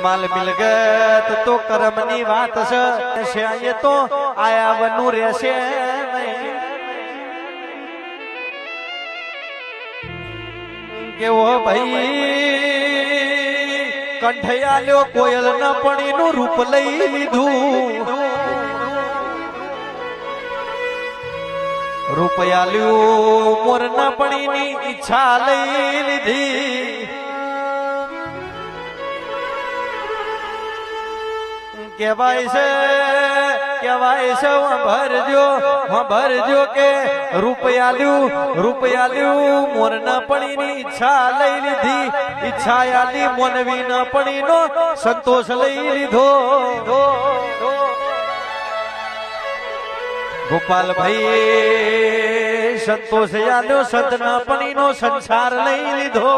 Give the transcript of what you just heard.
માલ મિલગત તો કર્મની વાત છે એ તો આયાવનું રહેશે નહીં કેવો ભાઈ કંઠયાલ્યો કોયલ ન પણીનું રૂપ લઈ લીધું રૂપયાલ્યું મોર ન પણીની ઈચ્છા લઈ લીધી કહેવાય છે ભરજો કે રૂપયાલ્યું મોર ન પણીની ઈચ્છા લઈ લીધી ઈચ્છા આલી મોનવી ન પણીનો સંતોષ લઈ લીધો ગોપાલભાઈ સંતોષ આલ્યો સંત ન પણીનો સંસાર લઈ લીધો